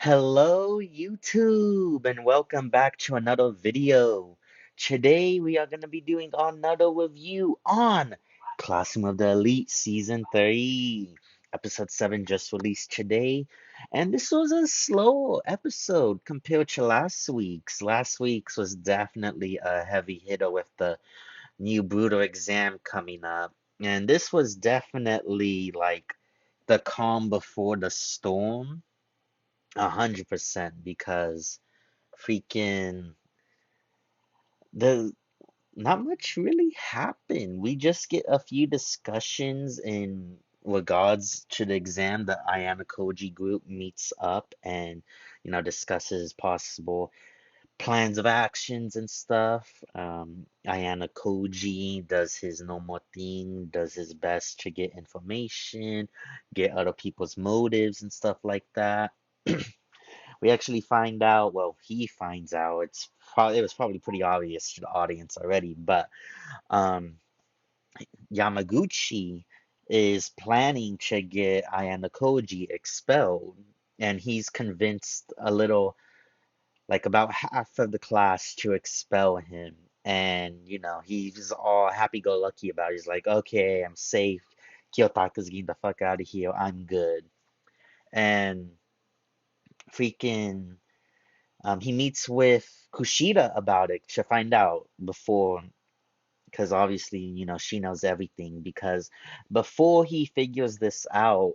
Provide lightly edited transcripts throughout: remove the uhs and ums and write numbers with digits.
Hello, YouTube, and welcome back to another video. Today, we are going to be doing another review on Classroom of the Elite Season 3. Episode 7 just released today, and this was a slow episode compared to last week's. Last week's was definitely a heavy hitter with the new brutal exam coming up, and this was definitely like the calm before the storm. 100% because freaking the not much really happened. We just get a few discussions in regards to the exam. The Ayana Koji group meets up and discusses possible plans of actions and stuff. Ayana Koji does his normal thing, does his best to get information, get other people's motives and stuff like that. We actually find out, well, he finds out, it was probably pretty obvious to the audience already, but um, Yamaguchi is planning to get Ayano Koji expelled, and he's convinced a little, like about half of the class to expel him. And, he's all happy-go-lucky about it. He's like, okay, I'm safe. Kiyotaka's getting the fuck out of here. I'm good. And freaking he meets with Kushida about it to find out before, because obviously, she knows everything. Because before he figures this out,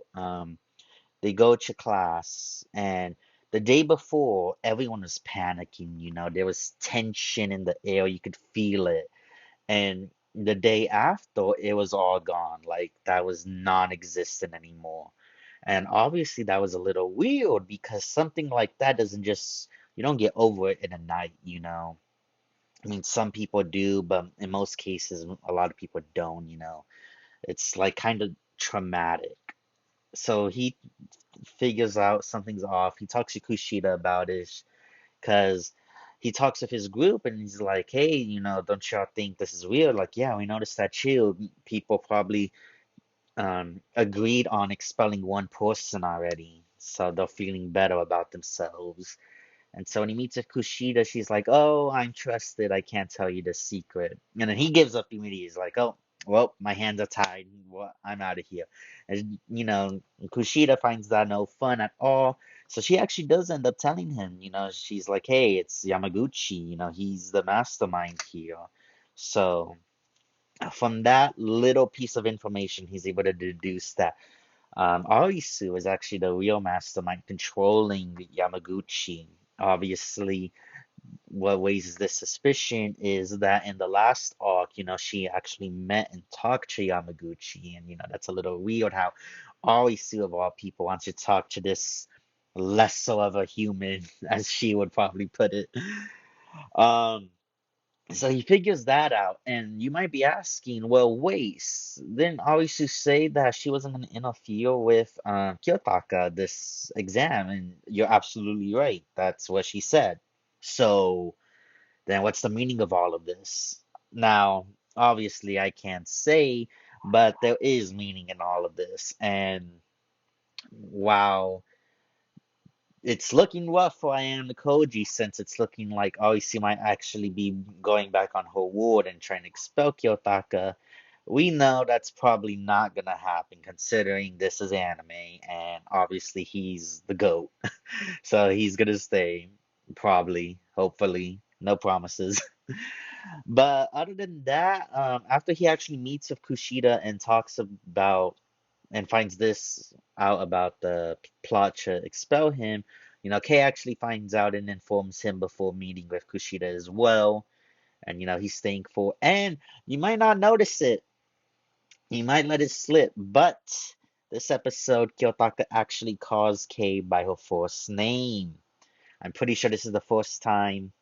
they go to class, and the day before, everyone was panicking. There was tension in the air, you could feel it. And the day after, it was all gone. Like that was non-existent anymore. And obviously that was a little weird because something like that doesn't just, you don't get over it in a night. I mean, some people do, but in most cases, a lot of people don't. It's like kind of traumatic. So he figures out something's off. He talks to Kushida about it because he talks with his group and he's like, hey, don't y'all think this is weird? Like, yeah, we noticed that too. People probably agreed on expelling one person already, so they're feeling better about themselves. And so when he meets with Kushida, she's like, "Oh, I'm trusted. I can't tell you the secret." And then he gives up immediately. He's like, "Oh, well, my hands are tied. Well, I'm out of here." And Kushida finds that no fun at all. So she actually does end up telling him. She's like, "Hey, it's Yamaguchi. He's the mastermind here." So from that little piece of information, he's able to deduce that Arisu is actually the real mastermind controlling Yamaguchi. Obviously, what raises this suspicion is that in the last arc, she actually met and talked to Yamaguchi, and that's a little weird how Arisu of all people wants to talk to this lesser of a human, as she would probably put it. Um, so he figures that out, and you might be asking, well, wait, didn't Arisu say that she wasn't going to interfere with Kiyotaka this exam? And you're absolutely right. That's what she said. So then what's the meaning of all of this? Now, obviously, I can't say, but there is meaning in all of this. And wow, it's looking rough for Ayano Koji since it's looking like Oishi might actually be going back on her word and trying to expel Kiyotaka. We know that's probably not gonna happen considering this is anime and obviously he's the GOAT. So he's gonna stay, probably, hopefully. No promises. But other than that, after he actually meets with Kushida and talks about and finds this out about the plot to expel him, Kei actually finds out and informs him before meeting with Kushida as well. And he's thankful. And you might not notice it. You might let it slip, but this episode, Kiyotaka actually calls Kei by her first name. I'm pretty sure this is the first time,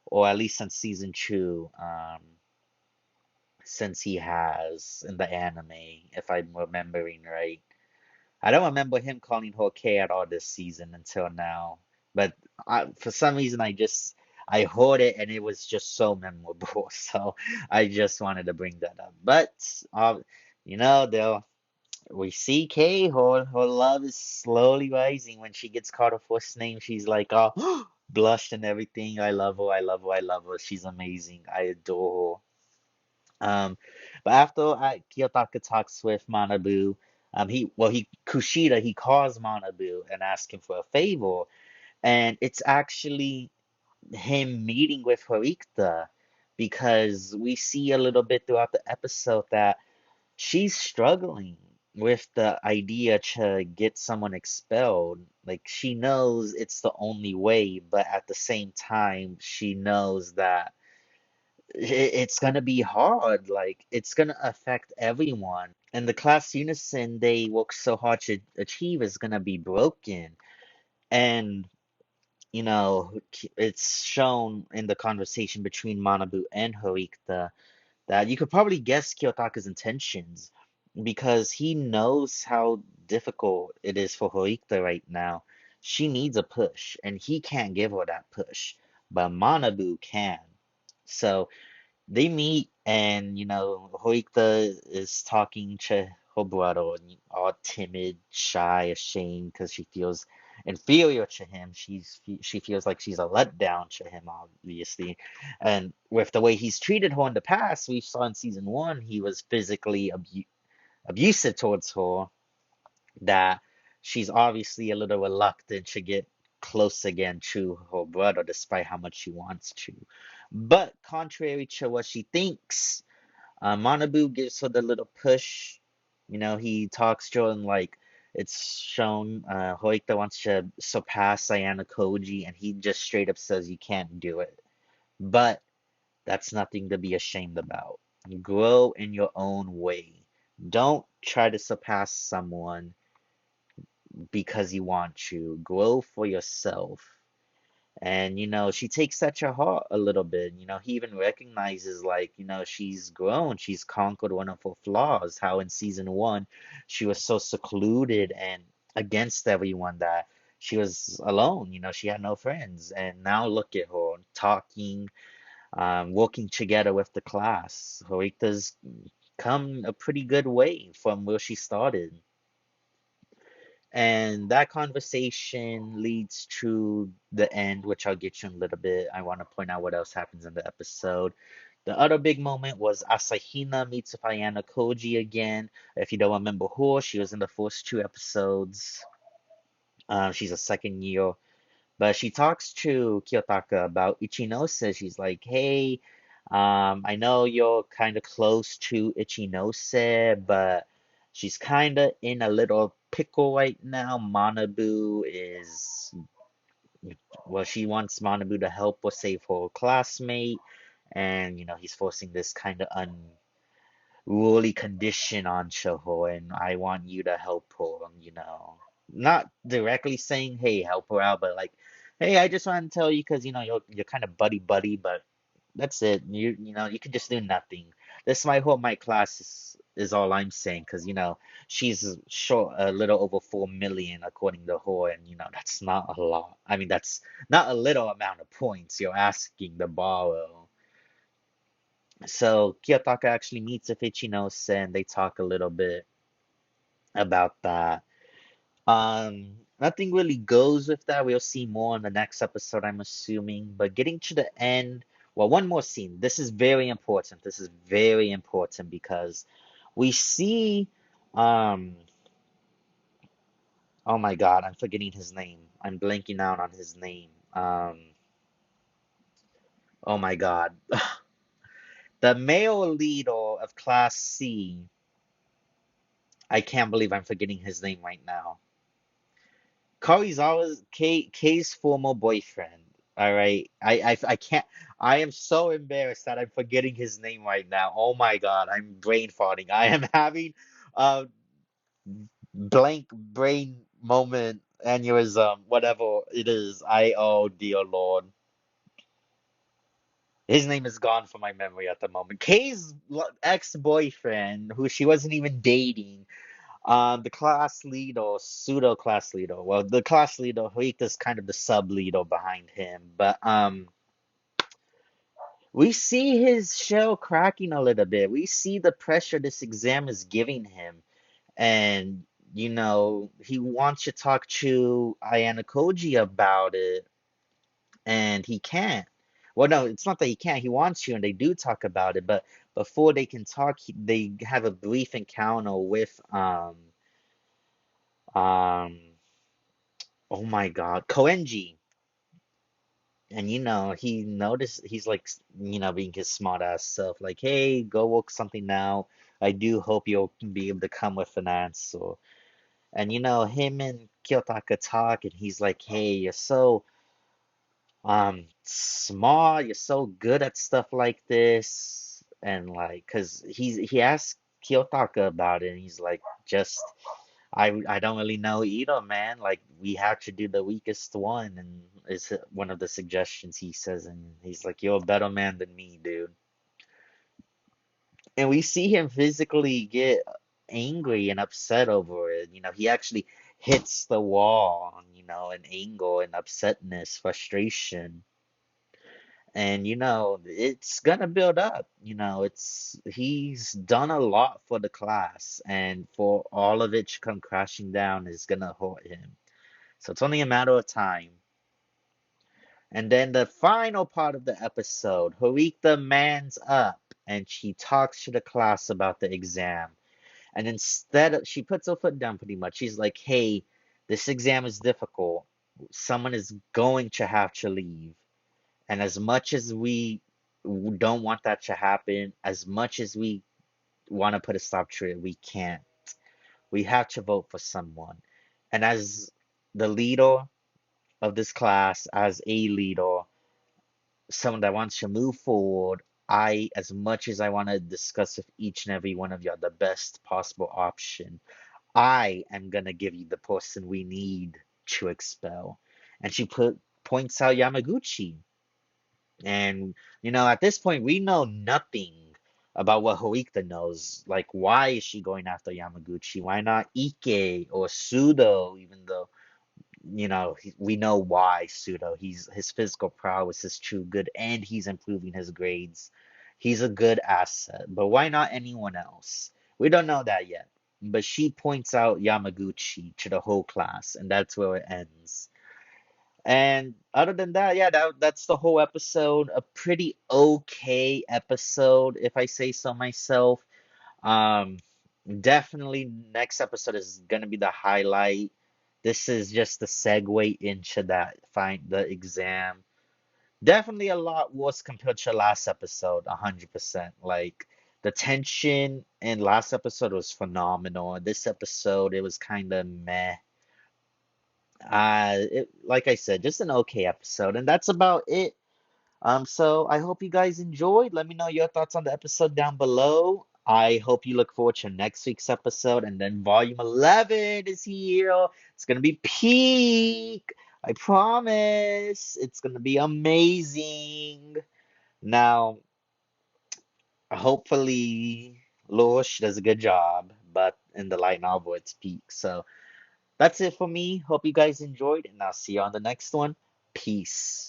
or at least since season two, since he has in the anime, if I'm remembering right. I don't remember him calling her K at all this season until now. But for some reason, I heard it and it was just so memorable. So I just wanted to bring that up. But uh, they'll We see Kay, her love is slowly rising. When she gets called her first name, she's like, oh, blushed and everything. I love her, I love her, I love her. She's amazing. I adore her. But after Kiyotaka talks with Manabu, he Kushida, he calls Manabu and asks him for a favor, and it's actually him meeting with Horikita, because we see a little bit throughout the episode that she's struggling with the idea to get someone expelled. Like, she knows it's the only way, but at the same time, she knows that it's gonna be hard. Like, it's gonna affect everyone. And the class unison they work so hard to achieve is gonna be broken. And it's shown in the conversation between Manabu and Horikita that you could probably guess Kiyotaka's intentions, because he knows how difficult it is for Horikita right now. She needs a push, and he can't give her that push, but Manabu can. So they meet, and Horikita is talking to her brother, and all timid, shy, ashamed, because she feels inferior to him. She feels like she's a letdown to him, obviously. And with the way he's treated her in the past, we saw in season one, he was physically abusive towards her, that she's obviously a little reluctant to get close again to her brother, despite how much she wants to. But contrary to what she thinks, Manabu gives her the little push. He talks to her, and like it's shown, Hoikta wants to surpass Sayana Koji, and he just straight up says you can't do it. But that's nothing to be ashamed about. Grow in your own way. Don't try to surpass someone because you want to. Grow for yourself. And she takes that to heart a little bit. He even recognizes, like, she's grown, she's conquered one of her flaws. How in season one she was so secluded and against everyone that she was alone. She had no friends. And now look at her talking, working together with the class. Horita's come a pretty good way from where she started. And that conversation leads to the end, which I'll get you in a little bit. I want to point out what else happens in the episode. The other big moment was Asahina meets Ayana Koji again. If you don't remember her, she was in the first two episodes. She's a second year. But she talks to Kiyotaka about Ichinose. She's like, hey, I know you're kind of close to Ichinose, but she's kind of in a little pickle right now. Manabu is, well, she wants Manabu to help her save her classmate, and he's forcing this kind of unruly condition on Shoho, and I want you to help her, not directly saying, hey, help her out, but like, hey, I just want to tell you because you're kind of buddy buddy, but that's it. You could just do nothing. This might hold my class is all I'm saying, because she's short a little over 4 million according to her, and that's not a lot. I mean, that's not a little amount of points you're asking to borrow. So Kiyotaka actually meets with Ichinose, and they talk a little bit about that. Nothing really goes with that. We'll see more in the next episode, I'm assuming. But getting to the end, well, one more scene. This is very important. This is very important because we see, um, oh my God, I'm forgetting his name. I'm blanking out on his name. Oh my God. The male leader of Class C. I can't believe I'm forgetting his name right now. Karizawa's Kay's former boyfriend. All right, I can't. I am so embarrassed that I'm forgetting his name right now. Oh my God, I'm brain farting. I am having a blank brain moment, aneurysm, whatever it is. Oh dear Lord, his name is gone from my memory at the moment. Kay's ex-boyfriend, who she wasn't even dating. The class lead or pseudo class leader. Well, the class leader, Hoika's kind of the sub leader behind him, but we see his shell cracking a little bit. We see the pressure this exam is giving him, And he wants to talk to Ayana Koji about it, and he can't. Well, no, it's not that he can't. He wants to, and they do talk about it. But before they can talk, they have a brief encounter with um oh my God, Koenji. And he noticed, he's like, being his smart ass self, like, hey, go work something now. I do hope you'll be able to come with an answer. And him and Kiyotaka talk, and he's like, hey, you're so smart, you're so good at stuff like this. And like, cause he asked Kiyotaka about it, and he's like, just I don't really know either, man. Like, we have to do the weakest one, and it's one of the suggestions he says, and he's like, you're a better man than me, dude. And we see him physically get angry and upset over it. He actually hits the wall, in anger and upsetness, frustration. And it's gonna build up. He's done a lot for the class, and for all of it to come crashing down is gonna hurt him. So it's only a matter of time. And then the final part of the episode, Harika mans up and she talks to the class about the exam. And instead of, she puts her foot down pretty much. She's like, hey, this exam is difficult. Someone is going to have to leave. And as much as we don't want that to happen, as much as we want to put a stop to it, we can't. We have to vote for someone. And as the leader of this class, as a leader, someone that wants to move forward, as much as I want to discuss with each and every one of y'all the best possible option, I am gonna give you the person we need to expel. And she points out Yamaguchi. And at this point, we know nothing about what Hoikta knows. Like, why is she going after Yamaguchi? Why not Ike or Sudo? Even though we know why Sudo. His physical prowess is too good, and he's improving his grades. He's a good asset, but why not anyone else? We don't know that yet. But she points out Yamaguchi to the whole class, and that's where it ends. And other than that, yeah, that's the whole episode. A pretty okay episode, if I say so myself. Um, Definitely next episode is gonna be the highlight. This is just the segue into that find the exam. Definitely a lot worse compared to last episode, 100%. Like, the tension in last episode was phenomenal. This episode, it was kind of meh. Like I said, just an okay episode, and that's about it. So I hope you guys enjoyed. Let me know your thoughts on the episode down below. I hope you look forward to next week's episode, and then volume 11 is here. It's gonna be peak. I promise. It's gonna be amazing. Now, hopefully, Lush does a good job, but in the light novel, it's peak. So that's it for me. Hope you guys enjoyed, and I'll see you on the next one. Peace.